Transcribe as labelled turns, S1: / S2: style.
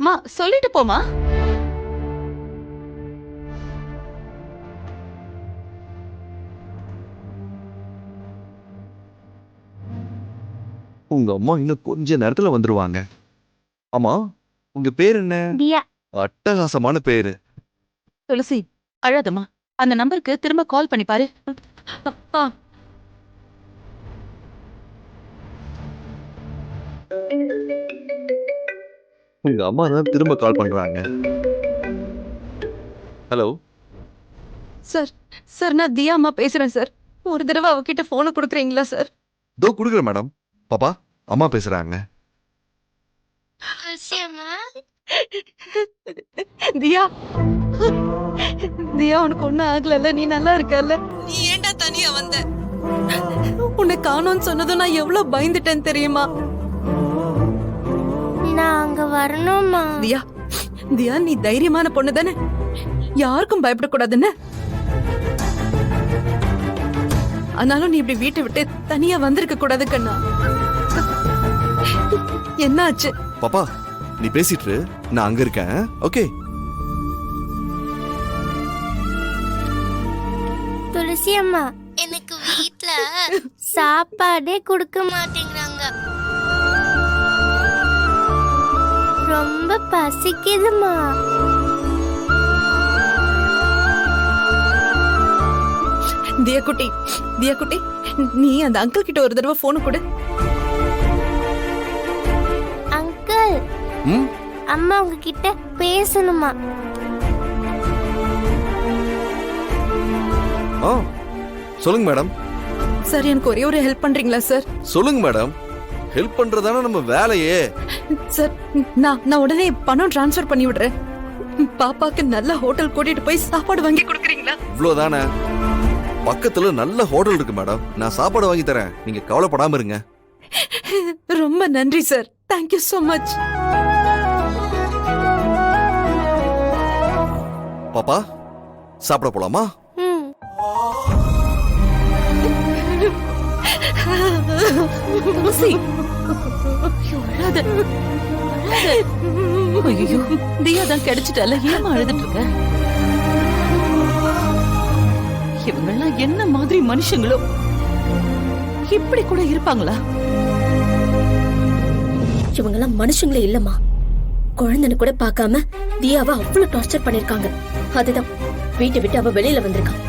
S1: மா சொல்லிட்டு போமா.
S2: உங்க அம்மா இன்னும் கொஞ்ச நேரத்துல வந்துருவாங்க. ஆமா, உங்க பேர் என்ன?
S3: தியா.
S2: அட்டகாசமான பேரு.
S1: துளசி அழாதம்மா. அந்த நம்பருக்கு திரும்ப கால் பண்ணி பாரு. ஆ.
S2: உங்க அம்மா தான் திரும்ப கால் பண்றாங்க. ஹலோ.
S4: சார் சார் நான் தியா அம்மா பேசுறேன் சார். ஒரு தடவை அவகிட்ட போனை கொடுக்குறீங்களா சார்?
S2: தோ குடுக்குறேன் மேடம். பாப்பா, அம்மா பேசுறாங்க.
S4: தியா தியா உனக்கு ஒண்ணும் ஆகலல்ல? நீ நல்லா இருக்கல்ல? நீ ஏன்டா தனியா வந்த? உன்னை காணோம்னு சொன்னதும் நான் எவ்வளவு பயந்துட்டேன்னு தெரியுமா?
S3: நான் அங்க வரணுமா?
S4: தியா தியா நீ தைரியமான பொண்ணு தானே? யாருக்கும் பயப்படக்கூடாதுன்னு. ஆனாலும் நீ இப்படி வீட்டை விட்டு தனியா வந்திருக்க கூடாது கண்ணா. என்ன ஆச்சு?
S2: பாப்பா, நீ பேசிட்டு இரு. நான் அங்க இருக்கேன். ஓகே.
S3: துளசி அம்மா, எனக்கு வீட்ல சாப்பாடே கொடுக்க மாட்டேங்கிறாங்க. ரொம்ப பசிக்குதுமா.
S4: தியா குட்டி, தியா குட்டி, நீ அந்த அங்கிள் கிட்ட ஒரு தடவை போன் கொடு.
S3: அங்கிள்,
S2: ம்,
S3: அம்மா உங்ககிட்ட பேசணுமா?
S2: ஆ, சொல்லுங்க மேடம்.
S4: சார் எனக்கு ஒரே ஒரு ஹெல்ப் பண்றீங்களா சார்?
S2: சொல்லுங்க மேடம். ஹெல்ப் பண்றதானே நம்ம வேலையே.
S4: சார் நான் உடனே பணம் டிரான்ஸ்ஃபர் பண்ணி விடுறேன். பாப்பாக்கு நல்ல ஹோட்டல் கூட்டிட்டு போய் சாப்பாடு வாங்கி கொடுக்குறீங்களா?
S2: இவ்வளவுதானே? பக்கத்துல நல்ல ஹோட்டல் இருக்கு மேடம். நான் சாப்பாடு வாங்கி தரேன். நீங்க கவலைப்படாம இருங்க.
S4: ரொம்ப நன்றி சார். Thank you so much.
S2: பாப்பா, சாப்பிட போலாமா?
S3: ம்.
S4: துளசி, ஐயோ, அழாத.
S1: ஐயோ தியா தான் கிடைச்சிட்டால, ஏமா அழுதுட்டு இருக்க? இவங்கெல்லாம் என்ன மாதிரி மனுஷங்களோ? இப்படி கூட இருப்பாங்களா?
S5: இவங்கெல்லாம் மனுஷங்களே இல்லம்மா. குழந்தைன்னு கூட பார்க்காம தியாவை அவ்வளவு டார்ச்சர் பண்ணிருக்காங்க. அதுதான் வீட்டை விட்டு அவ வெளியில வந்திருக்கான்.